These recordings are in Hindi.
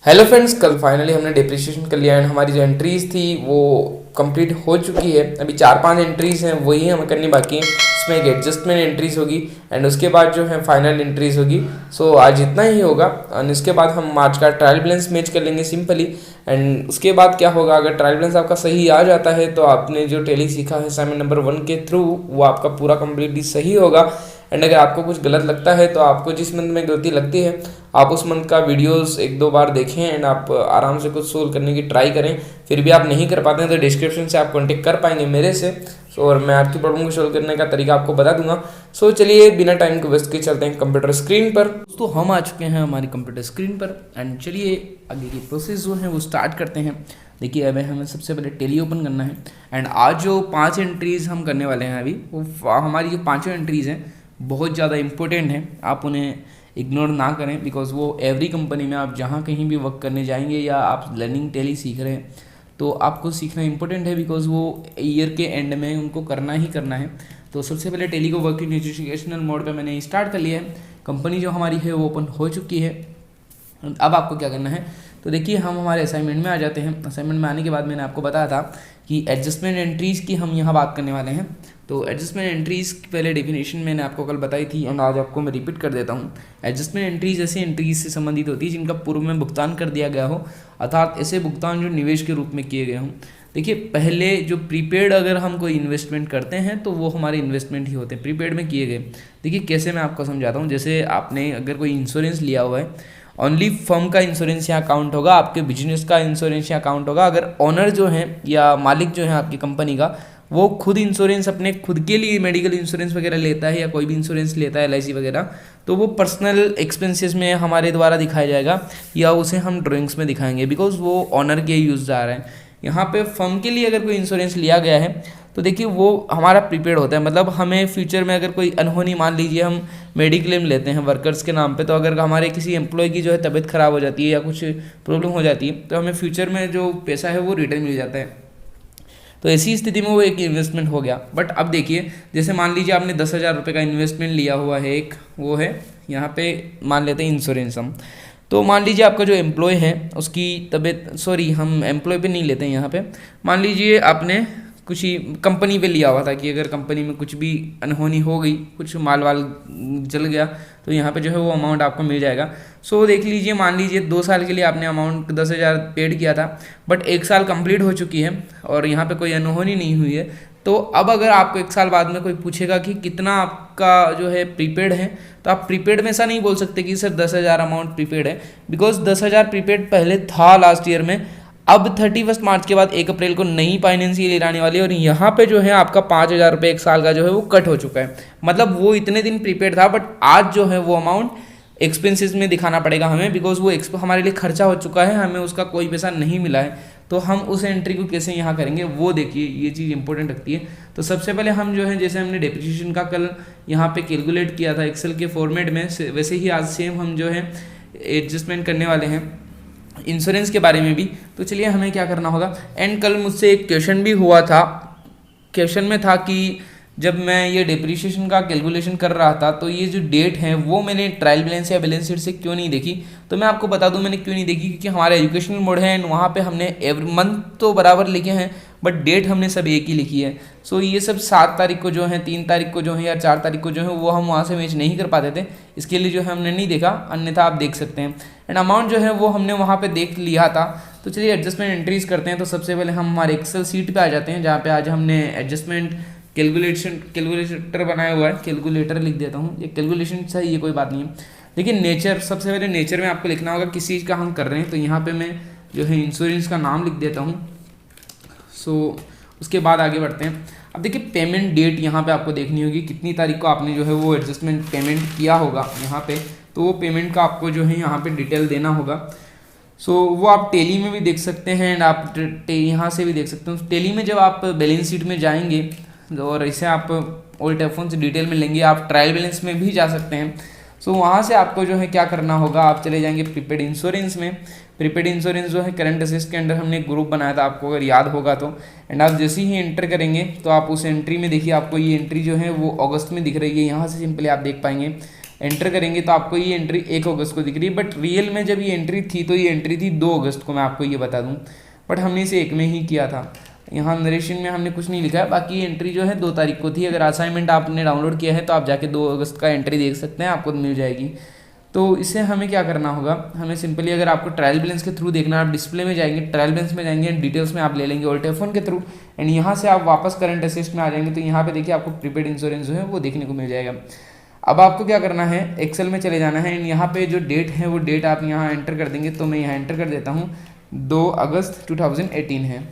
हेलो फ्रेंड्स, कल फाइनली हमने डिप्रिसिएशन कर लिया एंड हमारी जो एंट्रीज थी वो कंप्लीट हो चुकी है। अभी 4-5 एंट्रीज हैं, वही हमें करनी बाकी है। उसमें एक एडजस्टमेंट एंट्रीज होगी एंड उसके बाद जो है फाइनल एंट्रीज होगी। सो आज इतना ही होगा एंड उसके बाद हम आज का ट्रायल बैलेंस मैच कर लेंगे सिंपली। एंड उसके बाद क्या होगा, अगर ट्रायल बैलेंस आपका सही आ जाता है तो आपने जो टेली सीखा है असाइनमेंट नंबर 1 के थ्रू वो आपका पूरा कम्प्लीटली सही होगा। एंड अगर आपको कुछ गलत लगता है तो आपको जिस मंथ में गलती लगती है आप उस मंथ का वीडियोस 1-2 बार देखें एंड आप आराम से कुछ सोल्व करने की ट्राई करें। फिर भी आप नहीं कर पाते हैं तो डिस्क्रिप्शन से आप कांटेक्ट कर पाएंगे मेरे से। और मैं आपकी प्रॉब्लम को सोल्व करने का तरीका आपको बता दूंगा। सो चलिए बिना टाइम को वेस्ट के चलते हैं कंप्यूटर स्क्रीन पर। तो हम आ चुके हैं हमारी कंप्यूटर स्क्रीन पर एंड चलिए आगे की प्रोसेस जो है वो स्टार्ट करते हैं। देखिए अभी हमें सबसे पहले टेली ओपन करना है एंड आज जो 5 एंट्रीज़ हम करने वाले हैं अभी वो हमारी जो 5 एंट्रीज़ हैं बहुत ज़्यादा इंपॉर्टेंट हैं। आप उन्हें इग्नोर ना करें बिकॉज वो एवरी कंपनी में आप जहाँ कहीं भी वर्क करने जाएंगे या आप लर्निंग टेली सीख रहे हैं तो आपको सीखना इंपॉर्टेंट है बिकॉज वो ईयर के एंड में उनको करना ही करना है। तो सबसे पहले टेली को वर्किंग एजुकेशनल मोड पे मैंने स्टार्ट कर लिया है। कंपनी जो हमारी है वो ओपन हो चुकी है। अब आपको क्या करना है, तो देखिए हम हमारे असाइनमेंट में आ जाते हैं। असाइनमेंट में आने के बाद मैंने आपको बताया था कि एडजस्टमेंट एंट्रीज़ की हम यहाँ बात करने वाले हैं। तो एडजस्टमेंट एंट्रीज़ की पहले डेफिनेशन मैंने आपको कल बताई थी एंड आज आपको मैं रिपीट कर देता हूँ। एडजस्टमेंट एंट्रीज ऐसी एंट्रीज से संबंधित होती है जिनका पूर्व में भुगतान कर दिया गया हो, अर्थात ऐसे भुगतान जो निवेश के रूप में किए गए हों। देखिए पहले जो प्रीपेड अगर हम कोई इन्वेस्टमेंट करते हैं तो वो हमारे इन्वेस्टमेंट ही होते हैं, प्रीपेड में किए गए। देखिए कैसे मैं आपको समझाता हूँ। जैसे आपने अगर कोई इंश्योरेंस लिया हुआ है, ओनली फर्म का इंश्योरेंस यहाँ काउंट होगा, आपके बिजनेस का इंश्योरेंस यहाँ काउंट होगा। अगर ओनर जो है या मालिक जो है आपकी कंपनी का वो खुद इंश्योरेंस अपने खुद के लिए मेडिकल इंश्योरेंस वगैरह लेता है या कोई भी इंश्योरेंस लेता है LIC वगैरह, तो वो पर्सनल एक्सपेंसेस में हमारे द्वारा दिखाया जाएगा या उसे हम ड्राइंग्स में दिखाएंगे बिकॉज वो ऑनर के यूज़ आ रहा है। यहाँ पे फर्म के लिए अगर कोई इंश्योरेंस लिया गया है तो देखिए वो हमारा प्रीपेड होता है। मतलब हमें फ्यूचर में अगर कोई अनहोनी, मान लीजिए हम मेडिक्लेम लेते हैं वर्कर्स के नाम पे, तो अगर हमारे किसी एम्प्लॉय की जो है तबीयत ख़राब हो जाती है या कुछ प्रॉब्लम हो जाती है तो हमें फ्यूचर में जो पैसा है वो रिटर्न मिल जाता है। तो ऐसी स्थिति में वो एक इन्वेस्टमेंट हो गया। बट अब देखिए जैसे मान लीजिए आपने 10,000 रुपये का इन्वेस्टमेंट लिया हुआ है, एक वो है यहाँ पे मान लेते हैं इंश्योरेंस हम। तो मान लीजिए आपका जो एम्प्लॉय है उसकी तबीयत, सॉरी हम एम्प्लॉय पे नहीं लेते हैं यहाँ पे, मान लीजिए आपने कुछ ही कंपनी पे लिया हुआ था कि अगर कंपनी में कुछ भी अनहोनी हो गई, कुछ माल वाल जल गया तो यहाँ पे जो है वो अमाउंट आपको मिल जाएगा। सो देख लीजिए मान लीजिए 2 साल के लिए आपने अमाउंट 10,000 पेड किया था बट 1 साल कंप्लीट हो चुकी है और यहाँ पे कोई अनहोनी नहीं हुई है। तो अब अगर आपको 1 साल बाद में कोई पूछेगा कि कितना आपका जो है प्रीपेड है, तो आप प्रीपेड में ऐसा नहीं बोल सकते कि सर 10,000 अमाउंट प्रीपेड है बिकॉज 10,000 प्रीपेड पहले था लास्ट ईयर में। अब 31 मार्च के बाद 1 अप्रैल को नई फाइनेंशियल ईयर आने वाली है और यहाँ पे जो है आपका 5,000 रुपये 1 साल का जो है वो कट हो चुका है। मतलब वो इतने दिन प्रीपेड था बट आज जो है वो अमाउंट एक्सपेंसेस में दिखाना पड़ेगा हमें बिकॉज वो हमारे लिए खर्चा हो चुका है, हमें उसका कोई पैसा नहीं मिला है। तो हम उस एंट्री को कैसे यहाँ करेंगे वो देखिए, ये चीज़ इंपॉर्टेंट रखती है। तो सबसे पहले हम जो है जैसे हमने डेप्रिसिएशन का कल यहाँ पे कैलकुलेट किया था एक्सेल के फॉर्मेट में, वैसे ही आज सेम हम जो है एडजस्टमेंट करने वाले हैं इंश्योरेंस के बारे में भी। तो चलिए हमें क्या करना होगा। एंड कल मुझसे एक क्वेश्चन भी हुआ था, क्वेश्चन में था कि जब मैं ये डिप्रिसिएशन का कैलकुलेशन कर रहा था तो ये जो डेट है वो मैंने ट्रायल बैलेंस या बैलेंस शीट से क्यों नहीं देखी। तो मैं आपको बता दूं मैंने क्यों नहीं देखी, क्योंकि हमारा एजुकेशनल मोड है एंड वहाँ पे हमने एवरी मंथ तो बराबर लिखे हैं बट डेट हमने सब एक ही लिखी है। सो ये सब 7 तारीख को जो है, 3 तारीख को जो है या 4 तारीख को जो है वो हम वहाँ से मैच नहीं कर पाते थे, इसके लिए जो है हमने नहीं देखा, अन्यथा आप देख सकते हैं। एंड अमाउंट जो है वो हमने वहाँ पे देख लिया था। तो चलिए एडजस्टमेंट एंट्रीज करते हैं। तो सबसे पहले हम हमारे एक्सेल सीट पे आ जाते हैं जहाँ पे आज हमने एडजस्टमेंट कैलकुलेटर बनाया हुआ है, कैलकुलेटर लिख देता हूँ, ये कैलकुलेशन सही है कोई बात नहीं है। देखिए नेचर, सबसे पहले नेचर में आपको लिखना होगा किस चीज़ का हम कर रहे हैं। तो यहाँ पे मैं जो है इंश्योरेंस का नाम लिख देता हूँ। सो उसके बाद आगे बढ़ते हैं। अब देखिए पेमेंट डेट यहाँ पे आपको देखनी होगी, कितनी तारीख को आपने जो है वो एडजस्टमेंट पेमेंट किया होगा यहाँ पे, तो वो पेमेंट का आपको जो है यहाँ पे डिटेल देना होगा। सो वो आप टेली में भी देख सकते हैं एंड आप यहाँ से भी देख सकते हैं। टेली में जब आप बैलेंस शीट में जाएंगे और इसे आप ओल्ड टेलीफोन से डिटेल में लेंगे, आप ट्रायल बैलेंस में भी जा सकते हैं। सो वहाँ से आपको जो है क्या करना होगा, आप चले जाएंगे प्रीपेड इंश्योरेंस में। प्रीपेड इंश्योरेंस जो है करंट असेट्स के अंडर हमने एक ग्रुप बनाया था, आपको अगर याद होगा तो। एंड आप जैसे ही एंटर करेंगे तो आप उस एंट्री में देखिए आपको ये एंट्री जो है वो अगस्त में दिख रही है, यहाँ से सिंपली आप देख पाएंगे एंटर करेंगे तो आपको ये एंट्री 1 अगस्त को दिख रही है, बट रियल में जब ये एंट्री थी तो ये एंट्री थी 2 अगस्त को, मैं आपको ये बता दूं, बट हमने इसे 1 में ही किया था। यहाँ नरेशन में हमने कुछ नहीं लिखा है, बाकी एंट्री जो है 2 तारीख को थी। अगर असाइनमेंट आपने डाउनलोड किया है तो आप जाके 2 अगस्त का एंट्री देख सकते हैं, आपको मिल जाएगी। तो इसे हमें क्या करना होगा, हमें सिंपली अगर आपको ट्रायल बैलेंस के थ्रू देखना है, आप डिस्प्ले में जाएंगे, ट्रायल बैलेंस में जाएंगे एंड डिटेल्स में आप ले लेंगे ओल्ड टेलीफोन के थ्रू, एंड यहाँ से आप वापस करंट असेट्स में आ जाएंगे। तो यहाँ पे देखिए आपको प्रीपेड इंश्योरेंस जो है वो देखने को मिल जाएगा। अब आपको क्या करना है, एक्सेल में चले जाना है एंड यहाँ पे जो डेट है वो डेट आप यहाँ एंटर कर देंगे। तो मैं यहाँ एंटर कर देता हूँ 2 अगस्त 2018 है,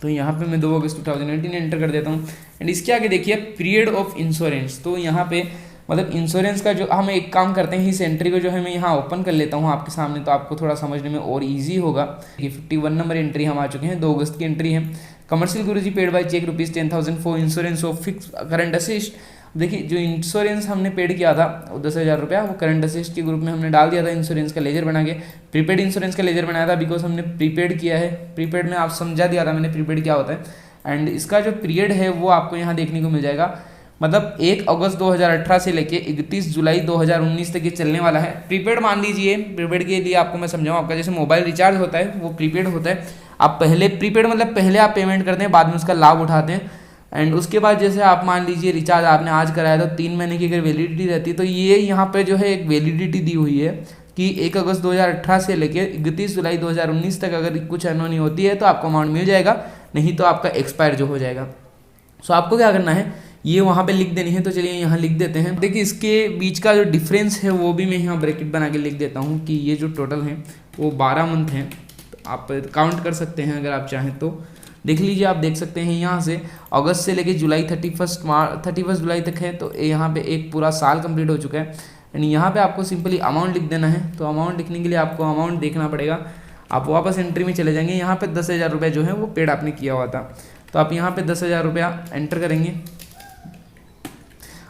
तो यहाँ पे मैं 2 अगस्त 2018 एंटर कर देता हूँ। एंड इसके आगे देखिए पीरियड ऑफ इंश्योरेंस, तो यहाँ पे मतलब इंश्योरेंस का जो हम एक काम करते हैं, इस एंट्री को जो है मैं यहाँ ओपन कर लेता हूँ आपके सामने, तो आपको थोड़ा समझने में और इजी होगा। ये 51 नंबर एंट्री हम आ चुके हैं, 2 अगस्त की एंट्री है। Commercial Guruji paid by cheque ₹10,000 for insurance of fix current assist. देखिए जो इंश्योरेंस हमने पेड किया था वो 10,000 रुपया, वो करंट असिस्ट के ग्रुप में हमने डाल दिया था इंश्योरेंस का लेजर बना के। प्रीपेड इंश्योरेंस का लेजर बनाया था बिकॉज हमने प्रीपेड किया है, प्रीपेड में आप समझा दिया था मैंने प्रीपेड क्या होता है। एंड इसका जो पीरियड है वो आपको यहाँ देखने को मिल जाएगा, मतलब 1 अगस्त 2018 से लेके 31 जुलाई 2019 तक ये चलने वाला है। प्रीपेड मान लीजिए, प्रीपेड के लिए आपको मैं समझाऊँ, आपका जैसे मोबाइल रिचार्ज होता है वो प्रीपेड होता है। आप पहले प्रीपेड मतलब पहले आप पेमेंट करते हैं, बाद में उसका लाभ उठाते हैं। एंड उसके बाद जैसे आप मान लीजिए रिचार्ज आपने आज कराया तो 3 महीने की अगर वैलिडिटी रहती है, तो ये यहाँ पे जो है एक वैलिडिटी दी हुई है कि 1 अगस्त 2018 से लेके 31 जुलाई 2019 तक अगर कुछ अनहोनी होती है तो आपको अमाउंट मिल जाएगा, नहीं तो आपका एक्सपायर जो हो जाएगा। सो आपको क्या करना है, ये वहाँ पे लिख देनी है। तो चलिए यहाँ लिख देते हैं। देखिए इसके बीच का जो डिफरेंस है वो भी मैं यहाँ ब्रैकेट बना के लिख देता हूँ कि ये जो टोटल है वो 12 मंथ हैं। तो आप काउंट कर सकते हैं अगर आप चाहें तो, देख लीजिए। आप देख सकते हैं यहाँ से अगस्त से लेके जुलाई 31 जुलाई तक है, तो यहाँ पे एक पूरा साल कंप्लीट हो चुका है। एंड यहाँ पे आपको सिंपली अमाउंट लिख देना है। तो अमाउंट लिखने के लिए आपको अमाउंट देखना पड़ेगा। आप वापस एंट्री में चले जाएंगे, यहाँ पे 10,000 रुपये जो है वो पेड आपने किया हुआ था, तो आप यहाँ पे 10,000 रुपया एंटर करेंगे।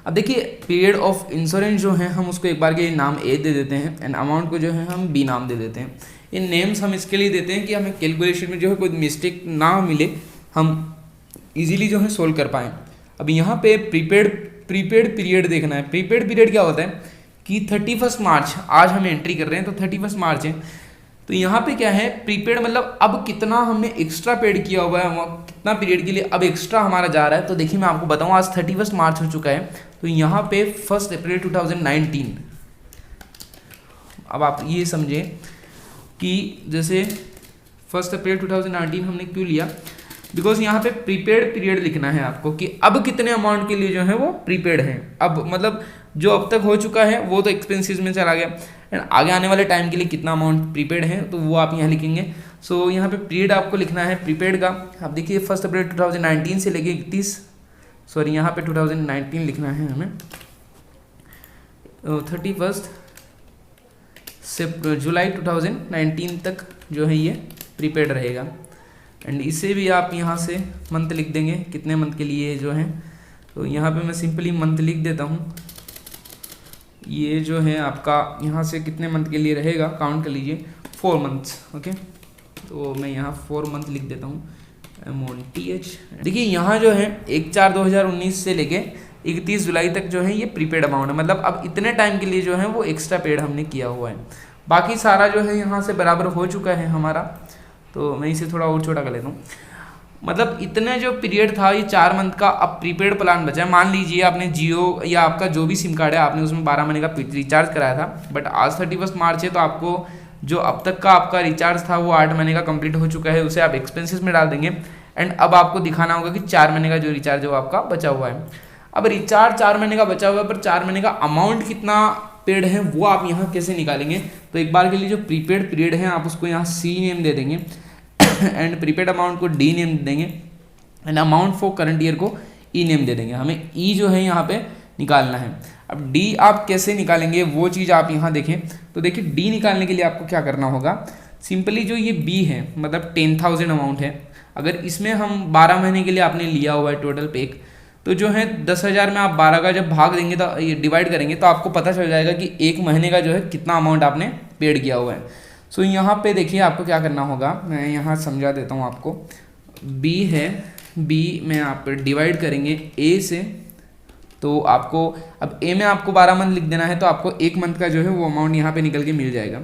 अब देखिए पीरियड ऑफ इंश्योरेंस जो है हम उसको एक बार के नाम ए दे देते हैं एंड अमाउंट को जो है हम बी नाम दे देते हैं। ये नेम्स हम इसके लिए देते हैं कि हमें कैलकुलेशन में जो है कोई मिस्टेक ना मिले, हम इजीली जो है सोल्व कर पाएँ। अब यहाँ पे प्रीपेड पीरियड देखना है। प्रीपेड पीरियड क्या होता है कि 31 मार्च आज हम एंट्री कर रहे हैं, तो 31 मार्च है। तो यहाँ पे क्या है, प्रीपेड मतलब अब कितना हमने एक्स्ट्रा पेड किया हुआ है, कितना पीरियड के लिए अब एक्स्ट्रा हमारा जा रहा है। तो देखिए मैं आपको बताऊँ, आज 31 मार्च हो चुका है, तो यहाँ पे 1 अप्रैल 2019। अब आप ये समझें कि जैसे 1 अप्रैल 2019 हमने क्यों लिया, बिकॉज यहाँ पे प्रीपेड पीरियड लिखना है आपको कि अब कितने अमाउंट के लिए जो है वो प्रीपेड है। अब मतलब जो अब तक हो चुका है वो तो एक्सपेंसेस में चला गया, एंड आगे आने वाले टाइम के लिए कितना अमाउंट प्रीपेड है तो वो आप यहाँ लिखेंगे। सो यहाँ पे पीरियड आपको लिखना है प्रीपेड का। आप देखिए 1 अप्रैल 2019 से लेके 2019 लिखना है हमें, 31 जुलाई 2019 तक जो है ये प्रीपेड रहेगा। एंड इसे भी आप यहाँ से मंथ लिख देंगे, कितने मंथ के लिए जो है। तो यहाँ पे मैं सिंपली मंथ लिख देता हूँ। ये जो है आपका यहाँ से कितने मंथ के लिए रहेगा, काउंट कर लीजिए, 4 मंथ्स। ओके, तो मैं यहाँ 4 मंथ लिख देता हूँ, MONTH। देखिए यहाँ जो है 1/4/2019 से लेके 31 जुलाई तक जो है ये प्रीपेड अमाउंट है, मतलब अब इतने टाइम के लिए जो है वो एक्स्ट्रा पेड हमने किया हुआ है। बाकी सारा जो है यहाँ से बराबर हो चुका है हमारा। तो मैं इसे थोड़ा और छोटा कर लेता हूँ, मतलब इतने जो पीरियड था ये 4 मंथ का, अब प्रीपेड प्लान बचा है। मान लीजिए आपने जियो या आपका जो भी सिम कार्ड है आपने उसमें 12 महीने का रिचार्ज कराया था, बट आज 31 मार्च है, तो आपको जो अब तक का आपका रिचार्ज था वो 8 महीने का कंप्लीट हो चुका है, उसे आप एक्सपेंसेस में डाल देंगे। एंड अब आपको दिखाना होगा कि 4 महीने का जो रिचार्ज है वो आपका बचा हुआ है। अब रिचार्ज 4 महीने का बचा हुआ है, पर 4 महीने का अमाउंट कितना पेड है वो आप यहाँ कैसे निकालेंगे। तो एक बार के लिए जो प्रीपेड पीरियड है आप उसको यहाँ C नेम दे देंगे एंड प्रीपेड अमाउंट को D नेम दे देंगे and amount for current year को E नेम दे देंगे। हमें E जो है यहाँ पे निकालना है। अब D आप कैसे निकालेंगे वो चीज़ आप यहाँ देखें। तो देखिए D निकालने के लिए आपको क्या करना होगा, सिंपली जो ये B है मतलब 10,000 अमाउंट है, अगर इसमें हम 12 महीने के लिए आपने लिया हुआ है टोटल पैक, तो जो है 10,000 में आप 12 का जब भाग देंगे तो ये डिवाइड करेंगे तो आपको पता चल जाएगा कि एक महीने का जो है कितना अमाउंट आपने पेड किया हुआ है। सो यहाँ पे देखिए आपको क्या करना होगा, मैं यहाँ समझा देता हूँ आपको। B है, B में आप डिवाइड करेंगे A से तो आपको अब ए में आपको 12 मंथ लिख देना है, तो आपको 1 मंथ का जो है वो अमाउंट यहाँ पे निकल के मिल जाएगा।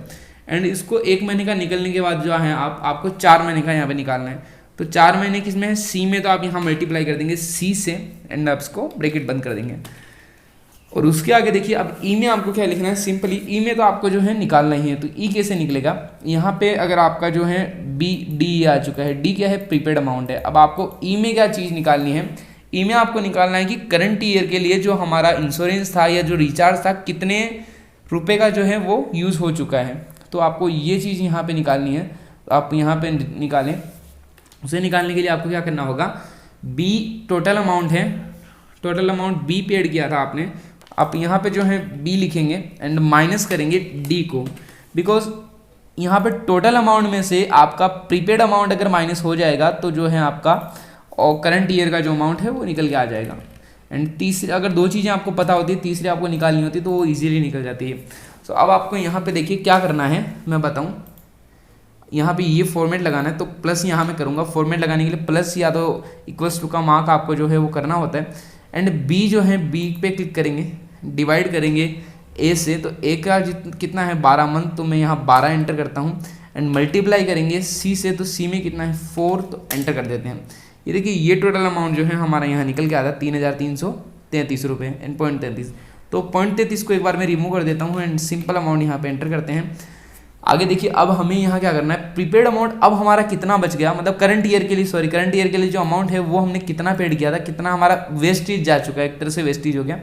एंड इसको 1 महीने का निकलने के बाद जो है आपको 4 महीने का यहाँ पे निकालना है। तो 4 महीने किस में है, सी में, तो आप यहाँ मल्टीप्लाई कर देंगे सी से एंड आप इसको ब्रैकेट बंद कर देंगे। और उसके आगे देखिए अब ई में आपको क्या लिखना है, सिंपली ई में तो आपको जो है निकालना ही है। तो ई कैसे निकलेगा, यहाँ पे अगर आपका जो है बी डी आ चुका है, डी क्या है, प्रीपेड अमाउंट है। अब आपको ई में क्या चीज़ निकालनी है, ई में आपको निकालना है कि करंट ईयर के लिए जो हमारा इंश्योरेंस था या जो रिचार्ज था कितने रुपए का जो है वो यूज़ हो चुका है। तो आपको ये चीज़ यहाँ पे निकालनी है। तो आप यहाँ पे निकालें, उसे निकालने के लिए आपको क्या करना होगा, बी टोटल अमाउंट है, टोटल अमाउंट बी पेड किया था आपने, आप यहाँ पे जो है बी लिखेंगे एंड माइनस करेंगे डी को, बिकॉज यहाँ पे टोटल अमाउंट में से आपका प्रीपेड अमाउंट अगर माइनस हो जाएगा तो जो है आपका और करंट ईयर का जो अमाउंट है वो निकल के आ जाएगा। एंड तीसरी, अगर 2 चीज़ें आपको पता होती है, तीसरी आपको निकालनी होती है तो वो इजीली निकल जाती है। सो अब आपको यहाँ पे देखिए क्या करना है, मैं बताऊँ। यहाँ पे ये फॉर्मेट लगाना है, तो प्लस यहाँ मैं करूँगा। फॉर्मेट लगाने के लिए प्लस या तो इक्वल्स टू का मार्क आपको जो है वो करना होता है। एंड बी जो है, बी पे क्लिक करेंगे, डिवाइड करेंगे ए से, तो ए का कितना है 12 मंथ, तो मैं यहाँ 12 एंटर करता हूँ। एंड मल्टीप्लाई करेंगे सी से, तो सी में कितना है 4, तो एंटर कर देते हैं। ये देखिए ये टोटल अमाउंट जो है हमारा यहाँ निकल के आता है 3333 रुपये एंड 0.33। तो 0.33 को एक बार मैं रिमूव कर देता हूँ एंड सिंपल अमाउंट यहाँ पे एंटर करते हैं। आगे देखिए अब हमें यहाँ क्या करना है, प्रीपेड अमाउंट अब हमारा कितना बच गया, मतलब करंट ईयर के लिए, सॉरी करंट ईयर के लिए जो अमाउंट है वो हमने कितना पेड किया था, कितना हमारा वेस्टेज जा चुका है, एक तरह से वेस्टेज हो गया।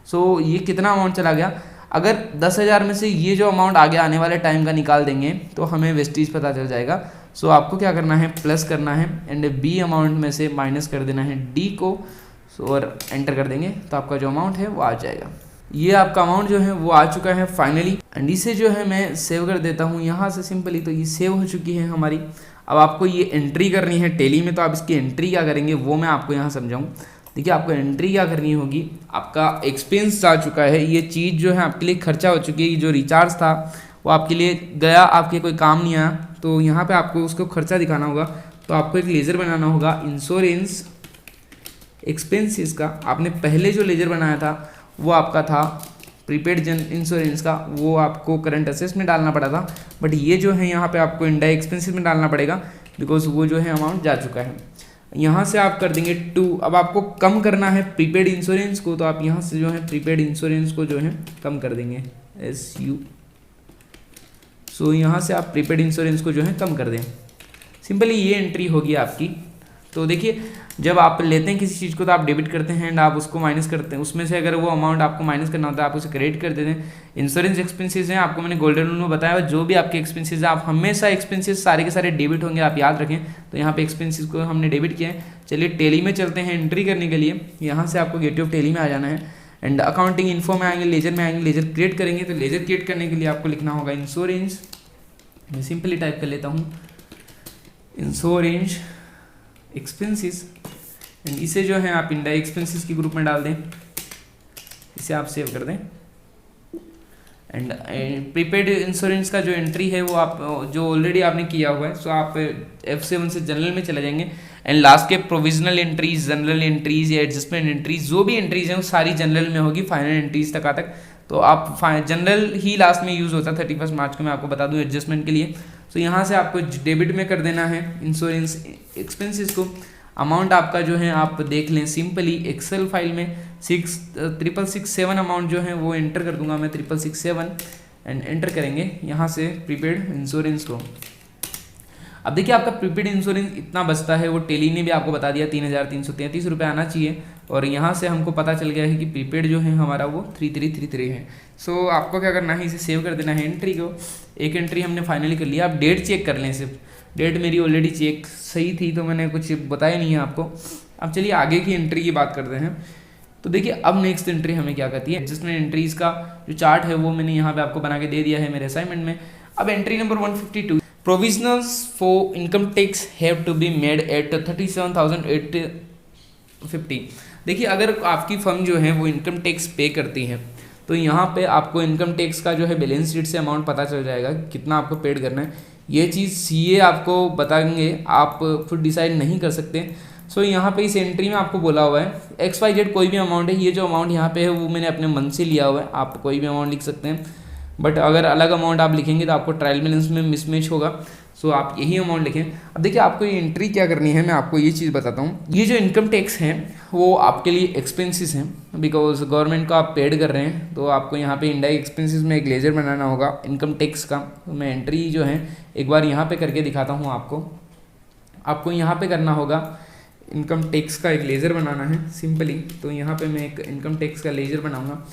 सो ये कितना अमाउंट चला गया, अगर 10,000 में से ये जो अमाउंट आगे आने वाले टाइम का निकाल देंगे तो हमें वेस्टेज पता चल जाएगा। सो आपको क्या करना है, प्लस करना है एंड बी अमाउंट में से माइनस कर देना है डी को। सो और एंटर कर देंगे तो आपका जो अमाउंट है वो आ जाएगा। ये आपका अमाउंट जो है वो आ चुका है फाइनली। एंड इसे जो है मैं सेव कर देता हूँ यहाँ से सिंपली, तो ये सेव हो चुकी है हमारी। अब आपको ये एंट्री करनी है टेली में, तो आप इसकी एंट्री क्या करेंगे वो मैं आपको यहाँ समझाऊँ। देखिए आपको एंट्री क्या करनी होगी, आपका एक्सपेंस आ चुका है, ये चीज़ जो है आपके लिए खर्चा हो चुकी है, जो रिचार्ज था वो आपके लिए गया, आपके कोई काम नहीं आया, तो यहाँ पे आपको उसको खर्चा दिखाना होगा। तो आपको एक लेजर बनाना होगा इंश्योरेंस एक्सपेंसेस का। आपने पहले जो लेजर बनाया था वो आपका था प्रीपेड इंश्योरेंस का, वो आपको करंट असेट्स में डालना पड़ा था, बट ये जो है यहाँ पे आपको इनडायरेक्ट एक्सपेंसेस में डालना पड़ेगा, बिकॉज वो जो है अमाउंट जा चुका है। यहाँ से आप कर देंगे 2। अब आपको कम करना है प्रीपेड इंश्योरेंस को, तो आप यहाँ से जो है प्रीपेड इंश्योरेंस को जो है कम कर देंगे SU। सो यहाँ से आप प्रीपेड इंश्योरेंस को जो है कम कर दें। सिंपली ये एंट्री होगी आपकी। तो देखिए जब आप लेते हैं किसी चीज़ को तो आप डेबिट करते हैं एंड आप उसको माइनस करते हैं, उसमें से अगर वो अमाउंट आपको माइनस करना होता है आप उसे क्रेडिट कर देते हैं। इंश्योरेंस एक्सपेंसेस हैं, आपको मैंने गोल्डन रूल में बताया, जो भी आपके एक्सपेंसेस हैं आप हमेशा एक्सपेंसेस सारे के सारे डेबिट होंगे, आप याद रखें। तो यहाँ पे एक्सपेंसेस को हमने डेबिट किया है। चलिए टेली में चलते हैं एंट्री करने के लिए। यहाँ से आपको गेटवे ऑफ टेली में आ जाना है एंड अकाउंटिंग इन्फो में आएंगे, लेजर में आएंगे, लेजर क्रिएट करेंगे। तो लेजर क्रिएट करने के लिए आपको लिखना होगा इंश्योरेंस, मैं सिंपली टाइप कर लेता हूँ इंश्योरेंस एक्सपेंसेस एंड इसे जो है आप इंडायरेक्ट एक्सपेंसेस की ग्रुप में डाल दें, इसे आप सेव कर दें। एंड प्रीपेड इंश्योरेंस का जो एंट्री है वो आप जो ऑलरेडी आपने किया हुआ है, सो आप F7 से जनरल में चले जाएंगे एंड लास्ट के प्रोविजनल एंट्रीज, जनरल एंट्रीज या एडजस्टमेंट एंट्रीज, जो भी एंट्रीज हैं वो सारी जनरल में होगी, फाइनल एंट्रीज तक। तो आप जनरल ही लास्ट में यूज़ होता है 31 मार्च को, मैं आपको बता दूं एडजस्टमेंट के लिए। सो यहाँ से आपको डेबिट में कर देना है इंश्योरेंस एक्सपेंसेस को। अमाउंट आपका जो है आप देख लें सिंपली एक्सेल फाइल में 6667 अमाउंट जो है वो एंटर कर दूंगा मैं 6667 एंड एंटर करेंगे यहाँ से प्रीपेड इंश्योरेंस को। अब देखिए आपका प्रीपेड इंश्योरेंस इतना बचता है, वो टेली ने भी आपको बता दिया 3333 रुपये आना चाहिए, और यहाँ से हमको पता चल गया है कि प्रीपेड जो है हमारा वो 3333 है। सो आपको क्या करना है, इसे सेव कर देना है एंट्री को। एक एंट्री हमने फाइनली कर लिया। आप डेट चेक कर लें, सिर्फ डेट मेरी ऑलरेडी चेक सही थी तो मैंने कुछ बताया नहीं है आपको। अब चलिए आगे की एंट्री की बात करते हैं। तो देखिए अब नेक्स्ट एंट्री हमें क्या करती है, एडजस्टमेंट एंट्रीज का जो चार्ट है वो मैंने यहाँ पे आपको बना के दे दिया है मेरे असाइनमेंट में। अब entry number 152, provisionals for income tax have to be made at 37,850। देखिए अगर आपकी फर्म जो है वो इनकम टैक्स पे करती है तो यहाँ पे आपको इनकम टैक्स का जो है बैलेंस शीट से अमाउंट पता चल जाएगा कितना आपको पेड करना है। ये चीज़ CA आपको बताएंगे, आप खुद डिसाइड नहीं कर सकते। सो यहाँ पे इस एंट्री में आपको बोला हुआ है XYZ कोई भी अमाउंट है, ये जो अमाउंट यहाँ पे है वो मैंने अपने मन से लिया हुआ है, आप कोई भी अमाउंट लिख सकते हैं, बट अगर अलग अमाउंट आप लिखेंगे तो आपको ट्रायल बैलेंस में मिसमैच होगा। सो आप यही अमाउंट लिखें। अब देखिए आपको ये एंट्री क्या करनी है, मैं आपको ये चीज़ बताता हूँ। ये जो इनकम टैक्स है वो आपके लिए एक्सपेंसेस हैं, बिकॉज गवर्नमेंट को आप पेड कर रहे हैं, तो आपको यहाँ पे इनडायरेक्ट एक्सपेंसेस में एक लेजर बनाना होगा इनकम टैक्स का। तो मैं एंट्री जो है एक बार यहाँ पे करके दिखाता हूँ आपको यहाँ पे करना होगा इनकम टैक्स का एक लेज़र बनाना है सिंपली। तो यहाँ पे मैं एक इनकम टैक्स का लेज़र बनाऊंगा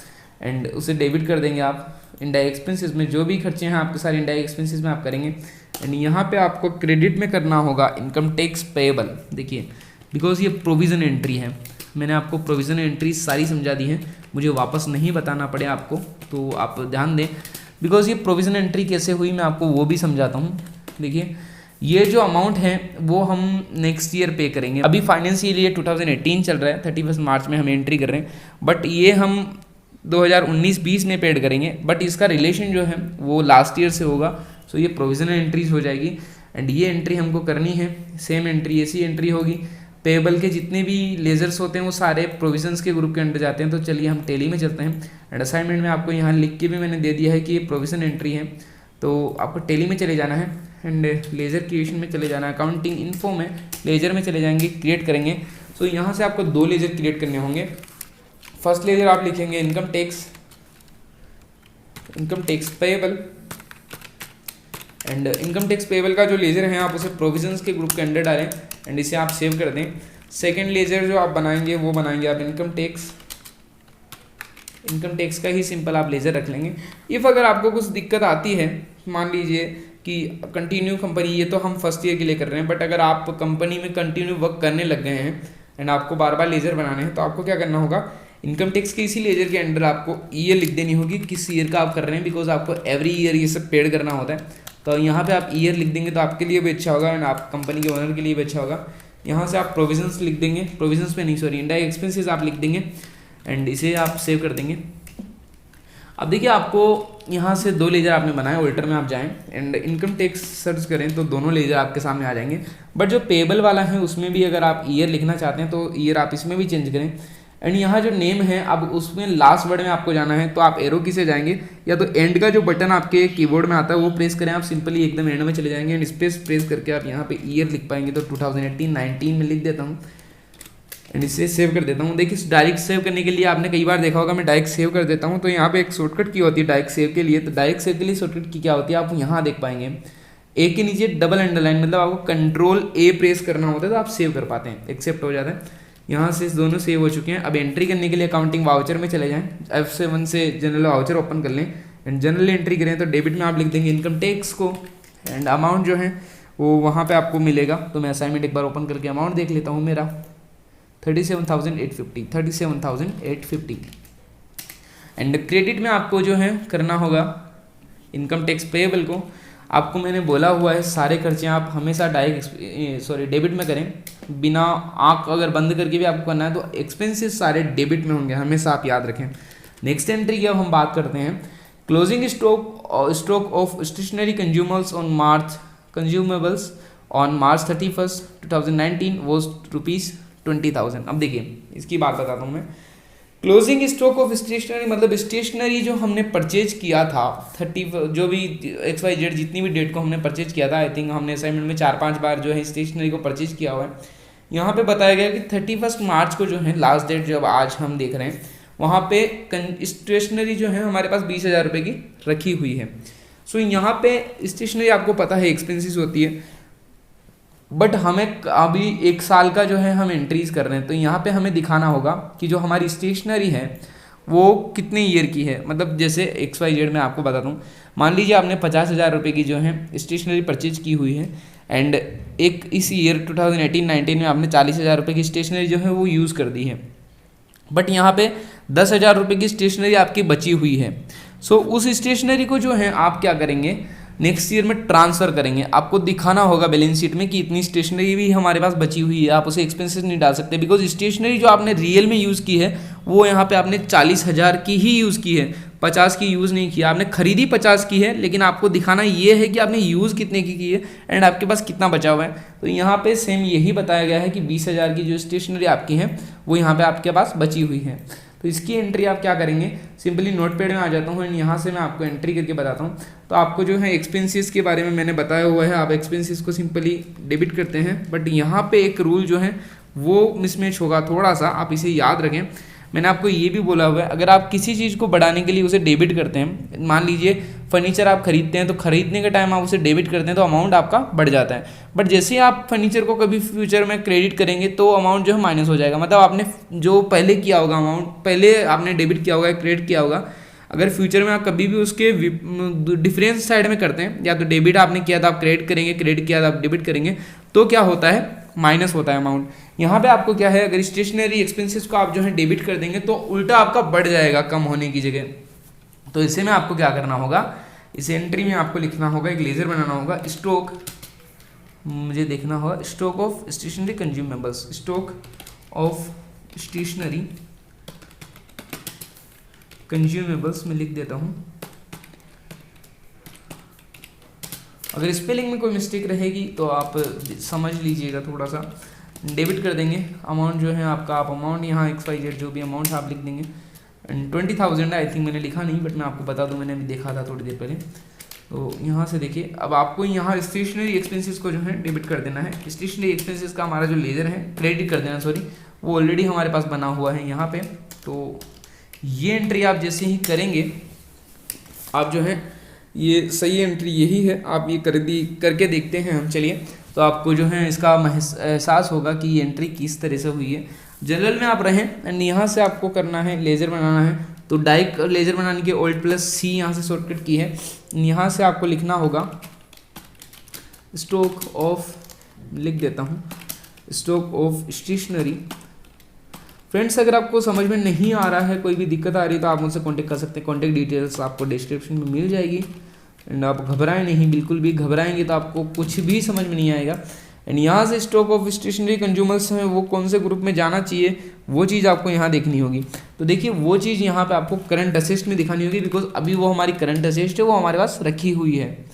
एंड उसे डेबिट कर देंगे आप इनडायरेक्ट एक्सपेंसेस में, जो भी खर्चे हैं आपके सारे इनडायरेक्ट एक्सपेंसेस में आप करेंगे। एंड यहाँ पे आपको क्रेडिट में करना होगा इनकम टैक्स पेएबल। देखिए बिकॉज ये प्रोविज़न एंट्री है, मैंने आपको प्रोविज़न एंट्री सारी समझा दी है, मुझे वापस नहीं बताना पड़े आपको, तो आप ध्यान दें। बिकॉज ये प्रोविज़न एंट्री कैसे हुई मैं आपको वो भी समझाता हूँ। देखिए ये जो अमाउंट है वो हम नेक्स्ट ईयर पे करेंगे। अभी फाइनेंशियल ईयर 2018 चल रहा है, 31 मार्च में हम एंट्री कर रहे हैं, बट ये हम 2019-20 में पेड करेंगे, बट इसका रिलेशन जो है वो लास्ट ईयर से होगा। सो ये प्रोविजनल एंट्रीज हो जाएगी एंड ये एंट्री हमको करनी है। सेम एंट्री ऐसी एंट्री होगी। पेएबल के जितने भी लेजर्स होते हैं वो सारे प्रोविजंस के ग्रुप के अंडर जाते हैं। तो चलिए हम टेली में चलते हैं एंड असाइनमेंट में आपको यहाँ लिख के भी मैंने दे दिया है कि ये प्रोविजन एंट्री है, तो आपको टेली में चले जाना है एंड लेजर क्रिएशन में चले जाना है। अकाउंटिंग इन्फो में लेजर में चले जाएंगे, क्रिएट करेंगे। सो यहाँ से आपको 2 लेजर क्रिएट करने होंगे। फर्स्ट लेजर आप लिखेंगे income tax payable and income tax payable का जो लेजर है आप उसे प्रोविजंस के ग्रुप के अंडर डालें एंड इसे आप सेव कर दें। सेकंड लेजर जो आप बनाएंगे वो बनाएंगे आप इनकम टैक्स का ही सिंपल आप लेजर रख लेंगे। इफ़ अगर आपको कुछ दिक्कत आती है, मान लीजिए कि कंटिन्यू कंपनी, ये तो हम फर्स्ट ईयर के लिए कर रहे हैं, बट अगर आप कंपनी में कंटिन्यू वर्क करने लग गए हैं एंड आपको बार बार लेजर बनाने हैं, तो आपको क्या करना होगा, इनकम टैक्स के इसी लेजर के अंडर आपको ईयर लिख देनी होगी किस ईयर का आप कर रहे हैं, बिकॉज आपको एवरी ईयर ये सब पेड करना होता है। तो यहाँ पे आप ईयर लिख देंगे तो आपके लिए भी अच्छा होगा एंड आप कंपनी के ओनर के लिए भी अच्छा होगा। यहाँ से आप प्रोविजंस लिख देंगे, प्रोविजंस पे नहीं सॉरी इनडायरेक्ट एक्सपेंसेस आप लिख देंगे एंड इसे आप सेव कर देंगे। अब देखिए आपको यहाँ से 2 लेजर आपने बनाए, ऑल्टर में आप जाएं एंड इनकम टैक्स सर्च करें तो दोनों लेजर आपके सामने आ जाएंगे। बट जो पेएबल वाला है उसमें भी अगर आप ईयर लिखना चाहते हैं तो ईयर आप इसमें भी चेंज करें एंड यहाँ जो नेम है अब उसमें लास्ट वर्ड में आपको जाना है, तो आप एरो की से जाएंगे या तो एंड का जो बटन आपके कीबोर्ड में आता है वो प्रेस करें, आप सिंपली एकदम एंड में चले जाएंगे एंड स्पेस प्रेस करके आप यहाँ पे ईयर लिख पाएंगे। तो 2018-19 में लिख देता हूँ एंड इसे सेव कर देता हूँ। देखिए डायरेक्ट सेव करने के लिए आपने कई बार देखा होगा मैं डायरेक्ट सेव कर देता हूँ, तो यहाँ पे एक शॉर्टकट की होती है डायरेक्ट सेव के लिए। तो डायरेक्ट सेव के लिए शॉर्टकट की क्या होती है आप यहाँ देख पाएंगे, ए के नीचे डबल अंडरलाइन, मतलब आपको Ctrl+A प्रेस करना होता है तो आप सेव कर पाते हैं, एक्सेप्ट हो जाता है। यहाँ से दोनों सेव हो चुके हैं। अब एंट्री करने के लिए अकाउंटिंग वाउचर में चले जाएं, F7 से जनरल वाउचर ओपन कर लें एंड जनरल एंट्री करें तो डेबिट में आप लिख देंगे इनकम टैक्स को एंड अमाउंट जो है वो वहाँ पे आपको मिलेगा। तो मैं असाइनमेंट एक बार ओपन करके अमाउंट देख लेता हूँ, मेरा 37,850 एंड क्रेडिट में आपको जो है करना होगा इनकम टैक्स पेएबल को। आपको मैंने बोला हुआ है सारे खर्चे आप हमेशा डेबिट में करें, बिना आँख अगर बंद करके भी आपको करना है तो एक्सपेंसेस सारे डेबिट में होंगे, हमेशा आप याद रखें। नेक्स्ट एंट्री की अब हम बात करते हैं closing stock of stationery consumables on March 31, 2019 was ₹20,000। अब देखिए इसकी बात बताता हूँ मैं। क्लोजिंग स्टॉक ऑफ स्टेशनरी मतलब स्टेशनरी जो हमने परचेज किया था 30 जो भी XYZ जितनी भी डेट को हमने परचेज किया था, आई थिंक हमने असाइनमेंट में 4-5 बार जो है स्टेशनरी को परचेज किया हुआ है। यहाँ पे बताया गया कि 31 मार्च को जो है लास्ट डेट जब आज हम देख रहे हैं वहाँ पे स्टेशनरी जो है हमारे पास 20,000 रुपये की रखी हुई है। सो यहाँ पे स्टेशनरी आपको पता है एक्सपेंसिस होती है, बट हमें अभी 1 साल का जो है हम एंट्रीज कर रहे हैं, तो यहाँ पे हमें दिखाना होगा कि जो हमारी स्टेशनरी है वो कितने ईयर की है। मतलब जैसे XYZ में आपको बताता हूँ, मान लीजिए आपने 50,000 रुपये की जो है स्टेशनरी परचेज की हुई है एंड एक इस ईयर 2018-19 में आपने 40,000 रुपये की स्टेशनरी जो है वो यूज़ कर दी है, बट यहाँ पे 10,000 रुपये की स्टेशनरी आपकी बची हुई है। सो उस स्टेशनरी को जो है आप क्या करेंगे नेक्स्ट ईयर में ट्रांसफ़र करेंगे। आपको दिखाना होगा बैलेंस शीट में कि इतनी स्टेशनरी भी हमारे पास बची हुई है, आप उसे एक्सपेंसेस नहीं डाल सकते बिकॉज स्टेशनरी जो आपने रियल में यूज़ की है वो यहाँ पे आपने 40,000 की ही यूज़ की है, 50 की यूज़ नहीं किया, आपने खरीदी 50 की है, लेकिन आपको दिखाना ये है कि आपने यूज़ कितने की है एंड आपके पास कितना बचा हुआ है। तो यहाँ पे सेम यही बताया गया है कि 20,000 की जो स्टेशनरी आपकी है वो यहाँ पे आपके पास बची हुई है। तो इसकी एंट्री आप क्या करेंगे, सिंपली नोटपैड में आ जाता हूँ एंड यहाँ से मैं आपको एंट्री करके बताता हूँ। तो आपको जो है एक्सपेंसेस के बारे में मैंने बताया हुआ है, आप एक्सपेंसेस को सिंपली डेबिट करते हैं, बट यहाँ पे एक रूल जो है वो मिसमैच होगा थोड़ा सा, आप इसे याद रखें। मैंने आपको ये भी बोला हुआ है, अगर आप किसी चीज़ को बढ़ाने के लिए उसे डेबिट करते हैं, मान लीजिए फर्नीचर आप खरीदते हैं, तो खरीदने के टाइम आप उसे डेबिट करते हैं तो अमाउंट आपका बढ़ जाता है, बट जैसे ही आप फर्नीचर को कभी फ्यूचर में क्रेडिट करेंगे तो अमाउंट जो है माइनस हो जाएगा। मतलब आपने जो पहले किया होगा अमाउंट, पहले आपने डेबिट किया होगा, क्रेडिट किया होगा, अगर फ्यूचर में आप कभी भी उसके डिफरेंस साइड में करते हैं, या तो डेबिट आपने किया था आप क्रेडिट करेंगे, क्रेडिट किया था आप डेबिट करेंगे, तो क्या होता है, माइनस होता है अमाउंट। यहाँ पे आपको क्या है, अगर स्टेशनरी एक्सपेंसेस को आप जो है डेबिट कर देंगे तो उल्टा आपका बढ़ जाएगा कम होने की जगह। तो इसे में आपको क्या करना होगा, इस एंट्री में आपको लिखना होगा, एक लेजर बनाना होगा, स्टॉक, मुझे देखना होगा stock of stationery consumables, stock of stationery consumables में लिख देता हूँ। अगर स्पेलिंग में कोई मिस्टेक रहेगी तो आप समझ लीजिएगा, थोड़ा सा डेबिट कर देंगे अमाउंट जो है आपका, आप अमाउंट यहाँ XYZ जो भी अमाउंट आप लिख देंगे एंड 20,000 आई थिंक, मैंने लिखा नहीं बट मैं आपको बता दूं, मैंने अभी देखा था थोड़ी देर पहले। तो यहाँ से देखिए, अब आपको यहाँ स्टेशनरी एक्सपेंसेस को जो है डेबिट कर देना है। स्टेशनरी एक्सपेंसेस का हमारा जो लेजर है, क्रेडिट कर देना सॉरी, वो ऑलरेडी हमारे पास बना हुआ है यहाँ पे। तो ये एंट्री आप जैसे ही करेंगे, आप जो है ये सही एंट्री यही है, आप ये करके देखते हैं हम, चलिए। तो आपको जो है इसका एहसास होगा कि ये एंट्री किस तरह से हुई है। जनरल में आप रहें एंड यहाँ से आपको करना है लेज़र बनाना है, तो डाइक लेज़र बनाने के Alt+C यहाँ से शॉर्टकट की है। यहाँ से आपको लिखना होगा स्टॉक ऑफ, लिख देता हूँ स्टॉक ऑफ स्टेशनरी। फ्रेंड्स, अगर आपको समझ में नहीं आ रहा है, कोई भी दिक्कत आ रही है तो आप मुझसे कांटेक्ट कर सकते हैं। कांटेक्ट डिटेल्स आपको डिस्क्रिप्शन में मिल जाएगी एंड आप घबराएं नहीं, बिल्कुल भी घबराएंगे तो आपको कुछ भी समझ में नहीं आएगा। एंड यहाँ से स्टॉक ऑफ स्टेशनरी कंज्यूमर्स हैं, वो कौन से ग्रुप में जाना चाहिए वो चीज़ आपको यहाँ देखनी होगी। तो देखिए वो चीज़ यहाँ पे आपको करंट असेस्ट में दिखानी होगी, बिकॉज अभी वो हमारी करंट असेस्ट है, वो हमारे पास रखी हुई है।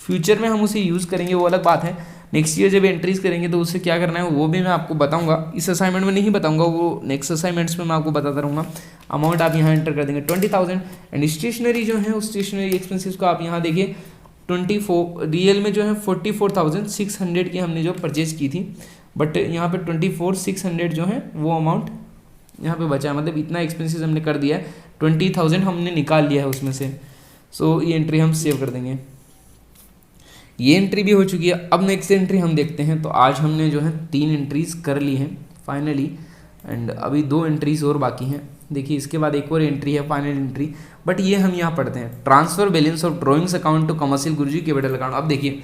फ्यूचर में हम उसे यूज़ करेंगे वो अलग बात है, नेक्स्ट ईयर जब एंट्रीज करेंगे तो उससे क्या करना है वो भी मैं आपको बताऊंगा। इस असाइनमेंट में नहीं बताऊंगा, वो नेक्स्ट असाइनमेंट्स में मैं आपको बताता रहूँगा। अमाउंट आप यहाँ एंटर कर देंगे 20,000 एंड स्टेशनरी जो है उस स्टेशनरी एक्सपेंसेस को आप यहाँ देखिए 24, रियल में जो है 44,600 की हमने जो परचेज की थी, बट यहाँ पे 24,600 जो है वो अमाउंट यहाँ पे बचा है, मतलब इतना एक्सपेंसेस हमने कर दिया है, 20,000 हमने निकाल लिया है उसमें से। सो ये एंट्री हम सेव कर देंगे। ये एंट्री भी हो चुकी है। अब नेक्स्ट एंट्री हम देखते हैं। तो आज हमने जो है 3 एंट्रीज कर ली हैं फाइनली एंड अभी 2 एंट्रीज और बाकी हैं। देखिए इसके बाद एक और एंट्री है फाइनल एंट्री, बट ये हम यहाँ पढ़ते हैं transfer balance of drawings account to commercial गुरुजी कैपिटल अकाउंट। अब देखिए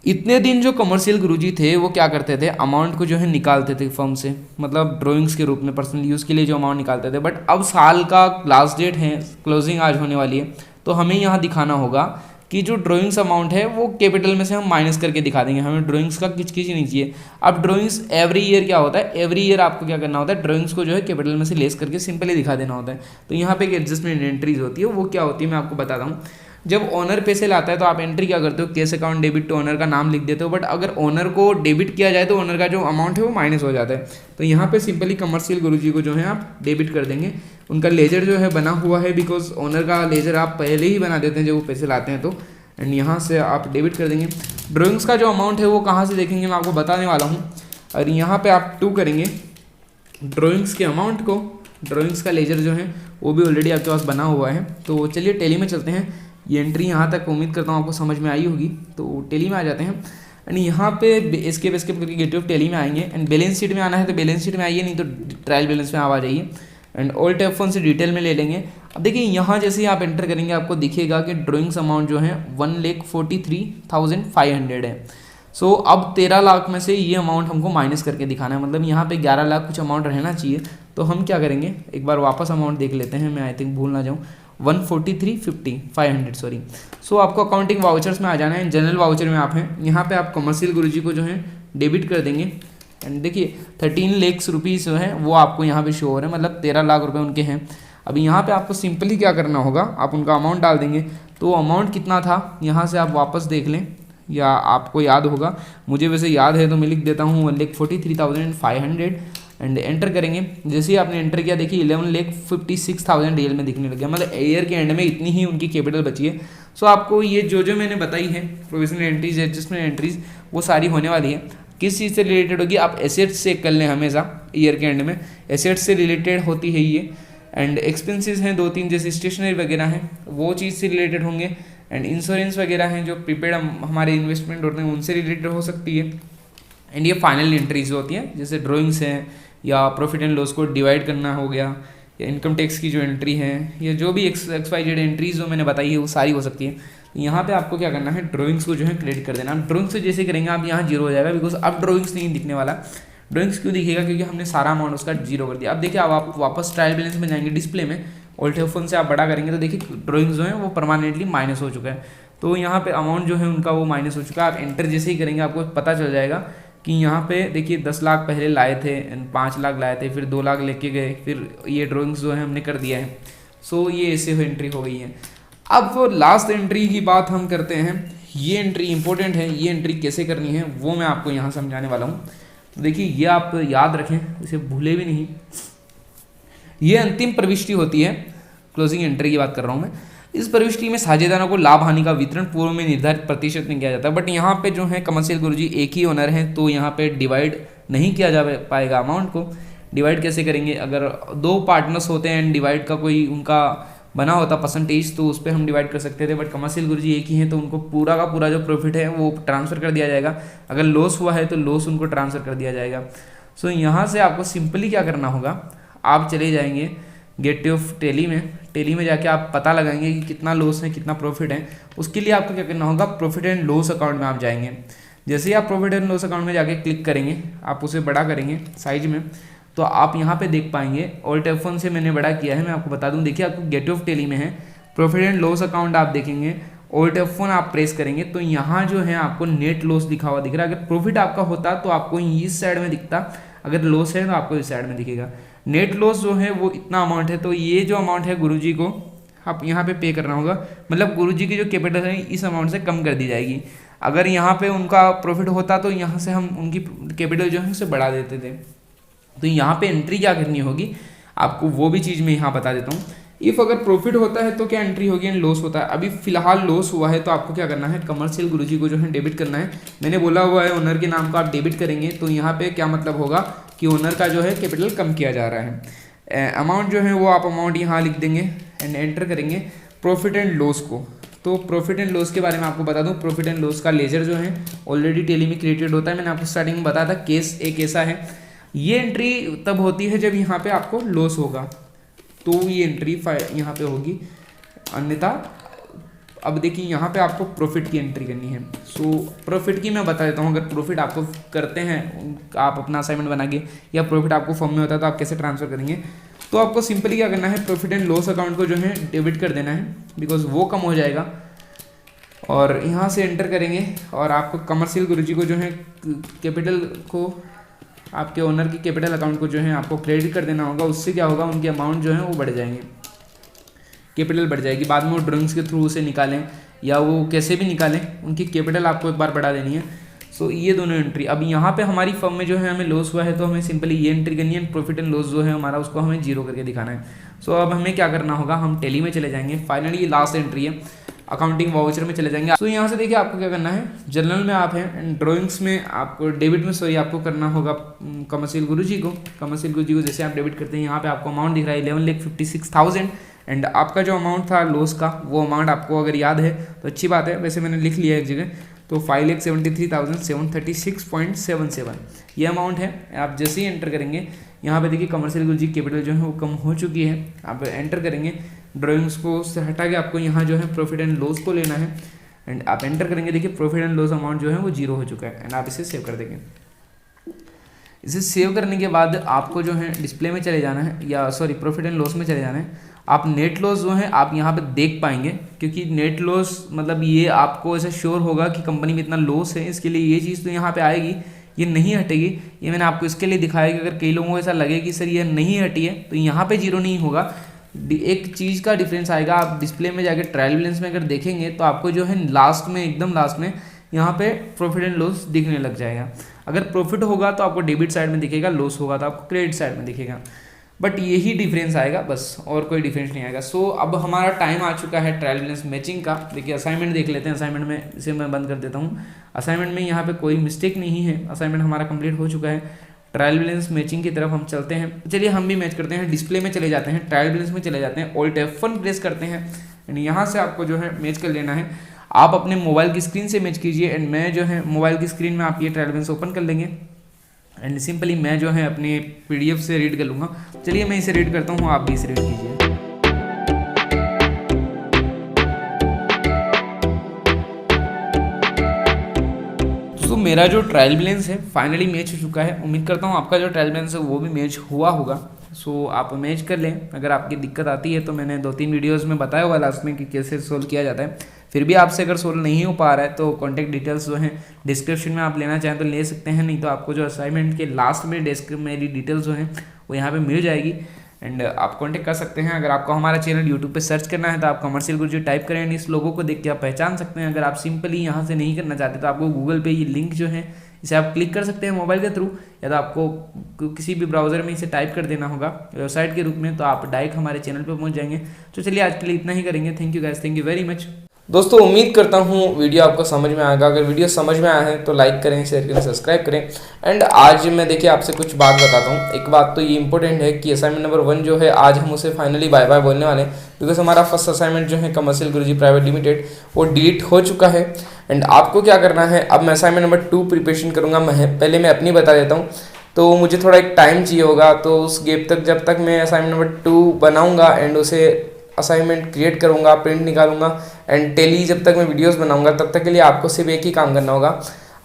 इतने दिन जो कमर्शियल गुरुजी थे वो क्या करते थे, अमाउंट को जो है निकालते थे फर्म से, मतलब ड्राइंग्स के रूप में पर्सनल यूज़ के लिए जो अमाउंट निकालते थे। बट अब साल का लास्ट डेट है, क्लोजिंग आज होने वाली है, तो हमें यहाँ दिखाना होगा कि जो ड्राइंग्स अमाउंट है वो कैपिटल में से हम माइनस करके दिखा देंगे। हमें ड्राइंग्स का किचकिच नहीं चाहिए। अब ड्राइंग्स एवरी ईयर क्या होता है, एवरी ईयर आपको क्या करना होता है, ड्राइंग्स को जो है कैपिटल में से लेस करके सिंपली दिखा देना होता है। तो यहाँ पे एक एडजस्टमेंट एंट्रीज होती है, वो क्या होती है मैं आपको बताता हूँ। जब ओनर पैसे लाता है तो आप एंट्री क्या करते हो, cash account debit to owner का नाम लिख देते हो, बट अगर ओनर को डेबिट किया जाए तो ओनर का जो अमाउंट है वो माइनस हो जाता है। तो यहाँ पे सिंपली कमर्शियल गुरुजी को जो है आप डेबिट कर देंगे। उनका लेजर जो है बना हुआ है, बिकॉज ओनर का लेजर आप पहले ही बना देते हैं जब वो पैसे लाते हैं तो, एंड यहाँ से आप डेबिट कर देंगे। ड्राइंग्स का जो अमाउंट है वो कहाँ से देखेंगे मैं आपको बताने वाला हूँ। और यहाँ पे आप 2 करेंगे ड्राइंग्स के अमाउंट को, ड्राइंग्स का लेजर जो है वो भी ऑलरेडी आपके पास बना हुआ है। तो चलिए टेली में चलते हैं। ये एंट्री यहाँ तक उम्मीद करता हूँ आपको समझ में आई होगी। तो टेली में आ जाते हैं एंड यहाँ पे एस्केप करके गेट ऑफ टेली में आएंगे एंड बैलेंस शीट में आना है तो बैलेंस शीट में आइए, नहीं तो ट्रायल बैलेंस में आप आ जाइए एंड Alt F1 से डिटेल में ले लेंगे। अब देखिए यहाँ जैसे ही आप एंटर करेंगे आपको दिखेगा कि ड्राइंग्स अमाउंट जो है 1,43,500 है। सो अब 13 लाख में से ये अमाउंट हमको माइनस करके दिखाना है, मतलब यहाँ पे 11 लाख कुछ अमाउंट रहना चाहिए। तो हम क्या करेंगे, एक बार वापस अमाउंट देख लेते हैं, मैं आई थिंक भूल ना जाऊँ, 143,500 सॉरी। सो आपको अकाउंटिंग वाउचर्स में आ जाना है, जनरल वाउचर में आप हैं। यहाँ पे आप कमर्शियल गुरुजी को जो है डेबिट कर देंगे एंड देखिए 13 लाख रुपीज़ जो है वो आपको यहाँ पे शो हो रहे हैं, मतलब 13 लाख रुपए उनके हैं। अभी यहाँ पे आपको सिंपली क्या करना होगा, आप उनका अमाउंट डाल देंगे। तो अमाउंट कितना था यहाँ से आप वापस देख लें, या आपको याद होगा, मुझे वैसे याद है तो मैं लिख देता हूँ 1,43,500 एंड एंटर करेंगे। जैसे ही आपने एंटर किया देखिए 11,56,000 रियल में दिखने लग गया, मतलब ईयर के एंड में इतनी ही उनकी कैपिटल बची है। सो आपको ये जो मैंने बताई है प्रोविजनल एंट्रीज, एडजस्टमेंट एंट्रीज, वो सारी होने वाली है। किस चीज़ से रिलेटेड होगी, आप एसेट्स से कर लें हमेशा, ईयर के एंड में एसेट्स से रिलेटेड होती है ये। एंड एक्सपेंसेस हैं 2-3 जैसे स्टेशनरी वगैरह हैं, वो चीज़ से रिलेटेड होंगे। एंड इंश्योरेंस वगैरह हैं जो प्रीपेड हमारे इन्वेस्टमेंट होते हैं उनसे रिलेटेड हो सकती है। एंड ये फाइनल एंट्रीज होती हैं, जैसे ड्राइंग्स हैं या प्रॉफिट एंड लॉस को डिवाइड करना हो गया, या इनकम टैक्स की जो एंट्री है, या जो भी XYZ एंट्रीज जो मैंने बताई है वो सारी हो सकती है। यहाँ पे आपको क्या करना है, ड्राइंग्स को जो है क्रेडिट कर देना। आप ड्राइंग्स से जैसे करेंगे आप यहाँ जीरो हो जाएगा, बिकॉज अब ड्राइंग्स नहीं दिखने वाला। ड्राइंग्स क्यों दिखेगा, क्योंकि हमने सारा अमाउंट उसका जीरो कर दिया। अब देखिए अब आप वापस ट्रायल बैलेंस में जाएंगे, डिस्प्ले में ऑल्ट F1 से आप बड़ा करेंगे तो देखिए ड्राइंग्स जो है वो परमानेंटली माइनस हो चुका है। तो यहाँ पे अमाउंट जो है उनका वो माइनस हो चुका है। आप एंटर जैसे ही करेंगे आपको पता चल जाएगा कि यहाँ पे देखिए 10 लाख पहले लाए थे, 5 लाख लाए थे, फिर 2 लाख लेके गए, फिर ये ड्राइंग्स जो है हमने कर दिया है। सो ये ऐसे एंट्री हो गई है। अब वो लास्ट एंट्री की बात हम करते हैं। ये एंट्री इंपॉर्टेंट है, ये एंट्री कैसे करनी है वो मैं आपको यहाँ समझाने वाला हूँ। तो देखिए ये आप याद रखें, इसे भूले भी नहीं। ये अंतिम प्रविष्टि होती है, क्लोजिंग एंट्री की बात कर रहा हूँ मैं। इस प्रविष्टि में साझेदारों को लाभ हानि का वितरण पूर्व में निर्धारित प्रतिशत में किया जाता है। बट यहाँ पे जो है कमर्शियल गुरुजी एक ही ओनर है, तो यहाँ पे डिवाइड नहीं किया जा पाएगा अमाउंट को। डिवाइड कैसे करेंगे, अगर 2 पार्टनर्स होते हैं एंड डिवाइड का कोई उनका बना होता परसेंटेज तो उस पर हम डिवाइड कर सकते थे। बट कमर्शियल गुरुजी एक ही है, तो उनको पूरा का पूरा जो प्रॉफिट है वो ट्रांसफ़र कर दिया जाएगा। अगर लॉस हुआ है तो लॉस उनको ट्रांसफ़र कर दिया जाएगा। सो यहाँ से आपको सिंपली क्या करना होगा, आप चले जाएंगे गेट ऑफ टेली में। टेली में जाके आप पता लगाएंगे कि कितना लॉस है कितना प्रॉफिट है। उसके लिए आपको क्या करना होगा, प्रॉफिट एंड लॉस अकाउंट में आप जाएंगे। जैसे ही आप प्रॉफिट एंड लॉस अकाउंट में जाके क्लिक करेंगे, आप उसे बड़ा करेंगे साइज में, तो आप यहाँ पे देख पाएंगे ऑल्ट F1 से मैंने बड़ा किया है। मैं आपको बता दूँ, देखिए आपको गेट ऑफ टेली में है प्रॉफिट एंड लॉस अकाउंट, आप देखेंगे ऑल्ट F1 आप प्रेस करेंगे तो यहाँ जो है आपको नेट लॉस लिखा हुआ दिख रहा है। अगर प्रॉफिट आपका होता तो आपको इस साइड में दिखता, अगर लॉस है तो आपको इस साइड में दिखेगा। नेट लॉस जो है वो इतना अमाउंट है, तो ये जो अमाउंट है गुरुजी को आप यहाँ पे पे करना होगा। मतलब गुरुजी की जो कैपिटल है इस अमाउंट से कम कर दी जाएगी। अगर यहाँ पे उनका प्रॉफिट होता तो यहाँ से हम उनकी कैपिटल जो है उसे बढ़ा देते थे। तो यहाँ पे एंट्री क्या करनी होगी आपको, वो भी चीज़ मैं यहाँ बता देता हूँ। इफ़ अगर प्रॉफिट होता है तो क्या एंट्री होगी एंड लॉस होता है। अभी फिलहाल लॉस हुआ है तो आपको क्या करना है, कमर्शियल गुरुजी को जो है डेबिट करना है। मैंने बोला हुआ है ओनर के नाम का आप डेबिट करेंगे, तो यहाँ पे क्या मतलब होगा कि ओनर का जो है कैपिटल कम किया जा रहा है। अमाउंट जो है वो आप अमाउंट यहाँ लिख देंगे एंड एंटर करेंगे प्रॉफिट एंड लॉस को। तो प्रॉफिट एंड लॉस के बारे में आपको बता दूं, प्रॉफिट एंड लॉस का लेजर जो है ऑलरेडी टेली में क्रिएटेड होता है। मैंने आपको स्टार्टिंग में बताया था केस एक ऐसा है। ये एंट्री तब होती है जब यहाँ पे आपको लॉस होगा, तो ये एंट्री यहाँ पे होगी, अन्यथा अब देखिए यहाँ पे आपको प्रॉफिट की एंट्री करनी है। सो प्रॉफिट की मैं बता देता हूँ। अगर प्रॉफिट आपको करते हैं आप अपना असाइनमेंट बना के, या प्रॉफिट आपको फॉर्म में होता है तो आप कैसे ट्रांसफर करेंगे, तो आपको सिंपली क्या करना है, प्रॉफिट एंड लॉस अकाउंट को जो है डेबिट कर देना है, बिकॉज वो कम हो जाएगा। और यहाँ से एंटर करेंगे और आपको कमर्शियल गुरुजी को जो है कैपिटल को, आपके ओनर की कैपिटल अकाउंट को जो है आपको क्रेडिट कर देना होगा। उससे क्या होगा, उनके अमाउंट जो है वो बढ़ जाएंगे, कैपिटल बढ़ जाएगी। बाद में वो ड्राइंग्स के थ्रू उसे निकालें या वो कैसे भी निकालें, उनकी कैपिटल आपको एक बार बढ़ा देनी है। सो ये दोनों एंट्री। अब यहाँ पे हमारी फर्म में जो है हमें लॉस हुआ है तो हमें सिंपली ये एंट्री करनी है, प्रॉफिट एंड लॉस जो है हमारा उसको हमें जीरो करके दिखाना है। सो अब हमें क्या करना होगा, हम टेली में चले जाएंगे। फाइनली ये लास्ट एंट्री है, अकाउंटिंग वाउचर में चले जाएंगे। तो यहाँ से देखिए आपको क्या करना है, जनरल में आप हैं एंड ड्राइंग्स में आपको डेबिट में सॉरी आपको करना होगा कमर्शियल गुरुजी को। कमर्शियल गुरुजी को जैसे आप डेबिट करते हैं, यहाँ पे आपको अमाउंट दिख रहा है 11,56,000 एंड आपका जो अमाउंट था लॉस का वो अमाउंट आपको अगर याद है तो अच्छी बात है, वैसे मैंने लिख लिया एक जगह, तो 5,73,736.77 ये अमाउंट है। आप जैसे ही एंटर करेंगे यहाँ पे देखिए कमर्शियल गुरुजी कैपिटल जो है वो कम हो चुकी है। आप एंटर करेंगे, ड्राइंग्स को से हटा के आपको यहाँ जो है प्रॉफिट एंड लॉस को लेना है एंड आप एंटर करेंगे। देखिए प्रॉफिट एंड लॉस अमाउंट जो है वो जीरो हो चुका है एंड आप इसे सेव कर देंगे। इसे सेव करने के बाद आपको जो है डिस्प्ले में चले जाना है, या सॉरी प्रॉफिट एंड लॉस में चले जाना है। आप नेट लॉस जो है आप यहाँ पे देख पाएंगे, क्योंकि नेट लॉस मतलब ये आपको ऐसा श्योर होगा कि कंपनी में इतना लॉस है, इसके लिए ये चीज़ तो यहाँ पे आएगी, ये नहीं हटेगी। ये मैंने आपको इसके लिए दिखाया कि अगर कई लोगों को ऐसा लगे कि सर ये नहीं हटी है तो यहाँ पे जीरो नहीं होगा, एक चीज़ का डिफरेंस आएगा। आप डिस्प्ले में जाकर ट्रायल बैलेंस में अगर देखेंगे तो आपको जो है लास्ट में, एकदम लास्ट में यहाँ पे प्रॉफिट एंड लॉस दिखने लग जाएगा। अगर प्रॉफिट होगा तो आपको डेबिट साइड में दिखेगा, लॉस होगा तो आपको क्रेडिट साइड में दिखेगा। बट यही डिफरेंस आएगा बस, और कोई डिफरेंस नहीं आएगा। सो अब हमारा टाइम आ चुका है ट्रायल बैलेंस मैचिंग का। देखिए असाइनमेंट देख लेते हैं। असाइनमेंट में इसे मैं बंद कर देता हूँ। असाइनमेंट में यहाँ पे कोई मिस्टेक नहीं है, असाइनमेंट हमारा कंप्लीट हो चुका है। ट्रायल बैलेंस मैचिंग की तरफ हम चलते हैं। चलिए हम भी मैच करते हैं। डिस्प्ले में चले जाते हैं, ट्रायल बैलेंस में चले जाते हैं, ऑल्ट F1 प्रेस करते हैं एंड यहाँ से आपको जो है मैच कर लेना है। आप अपने मोबाइल की स्क्रीन से मैच कीजिए एंड मैं जो है मोबाइल की स्क्रीन में आप ये ट्रायल बैलेंस ओपन कर लेंगे एंड सिंपली मैं जो है अपनी PDF से रीड कर लूँगा। चलिए मैं इसे रीड करता हूँ, आप भी इसे रीड कीजिए। तो मेरा जो ट्रायल बैलेंस है फाइनली मैच हो चुका है। उम्मीद करता हूँ आपका जो ट्रायल बैलेंस है वो भी मैच हुआ होगा। सो आप मैच कर लें। अगर आपकी दिक्कत आती है तो मैंने 2-3 वीडियोस में बताया हुआ लास्ट में कि कैसे सोल्व किया जाता है। फिर भी आपसे अगर सोल्व नहीं हो पा रहा है तो कॉन्टैक्ट डिटेल्स जो हैं डिस्क्रिप्शन में आप लेना चाहें तो ले सकते हैं, नहीं तो आपको जो असाइनमेंट के लास्ट में मेरी डिटेल्स जो हैं वो यहाँ पर मिल जाएगी एंड आप कॉन्टैक्ट कर सकते हैं। अगर आपको हमारा चैनल यूट्यूब पे सर्च करना है तो आप कमर्शियल गुरुजी टाइप करें, इस लोगों को देख के आप पहचान सकते हैं। अगर आप सिंपली यहाँ से नहीं करना चाहते तो आपको गूगल पे ये लिंक जो है इसे आप क्लिक कर सकते हैं मोबाइल के थ्रू, या तो आपको किसी भी ब्राउजर में इसे टाइप कर देना होगा वेबसाइट के रूप में, तो आप डायरेक्ट हमारे चैनल पर पहुँच जाएंगे। तो चलिए आज के लिए इतना ही करेंगे। Thank you guys, thank you very much. दोस्तों उम्मीद करता हूँ वीडियो आपको समझ में आएगा। अगर वीडियो समझ में आया है तो लाइक करें, शेयर करें, सब्सक्राइब करें। एंड आज मैं देखिए आपसे कुछ बात बताता हूँ। एक बात तो ये इंपॉर्टेंट है कि असाइनमेंट नंबर 1 जो है आज हम उसे फाइनली बाय बाय बोलने वाले हैं, बिकॉज हमारा फर्स्ट असाइनमेंट जो है कमर्शियल गुरुजी प्राइवेट लिमिटेड वो डिलीट हो चुका है। एंड आपको क्या करना है, अब मैं असाइनमेंट नंबर 2 प्रिपरेशन करूँगा। पहले मैं अपनी बता देता हूँ। तो मुझे थोड़ा एक टाइम चाहिए होगा, तो उस गैप तक जब तक मैं असाइनमेंट नंबर 2 बनाऊँगा एंड उसे असाइनमेंट क्रिएट करूँगा, प्रिंट निकालूंगा एंड डेली जब तक मैं वीडियोस बनाऊंगा तब तक के लिए आपको सिर्फ एक ही काम करना होगा।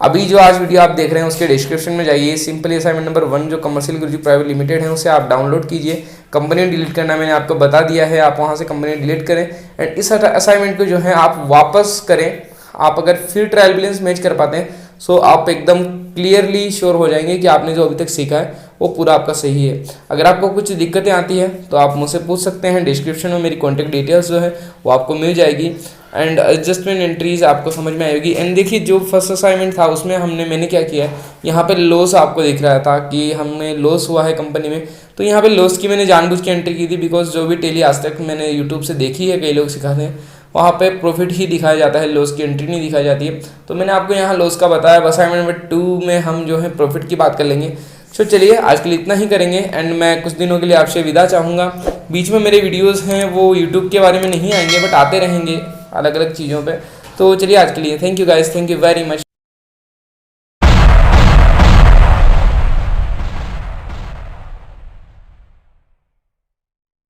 अभी जो आज वीडियो आप देख रहे हैं उसके डिस्क्रिप्शन में जाइए, सिंपली असाइनमेंट नंबर 1 जो कमर्शियल गुरुजी प्राइवेट लिमिटेड है उसे आप डाउनलोड कीजिए। कंपनी डिलीट करना मैंने आपको बता दिया है, आप वहाँ से कंपनी डिलीट करें एंड इस असाइनमेंट को जो है आप वापस करें। आप अगर फिर ट्रायल बैलेंस मैच कर पाते हैं सो आप एकदम क्लियरली श्योर हो जाएंगे कि आपने जो अभी तक सीखा है वो पूरा आपका सही है। अगर आपको कुछ दिक्कतें आती है तो आप मुझसे पूछ सकते हैं। डिस्क्रिप्शन में मेरी कॉन्टैक्ट डिटेल्स जो है वो आपको मिल जाएगी एंड एडजस्टमेंट एंट्रीज आपको समझ में आएगी। एंड देखिए जो फर्स्ट असाइनमेंट था उसमें मैंने क्या किया है, यहाँ पे लॉस आपको दिख रहा था कि हमें लॉस हुआ है कंपनी में, तो यहाँ पे लॉस की मैंने जानबूझ के एंट्री की थी, बिकॉज जो भी टेली आज तक मैंने यूट्यूब से देखी है, कई लोग सिखाते हैं, वहाँ पे प्रॉफिट ही दिखाया जाता है, लॉस की एंट्री नहीं दिखाई जाती है। तो मैंने आपको यहाँ लॉस का बताया। असाइनमेंट नंबर 2 में हम जो है प्रॉफिट की बात कर लेंगे। सो चलिए आज के लिए इतना ही करेंगे एंड मैं कुछ दिनों के लिए आपसे विदा चाहूँगा। बीच में मेरे वीडियोस हैं वो यूट्यूब के बारे में नहीं आएंगे बट आते रहेंगे अलग अलग चीज़ों पे। तो चलिए आज के लिए thank you guys, thank you very much.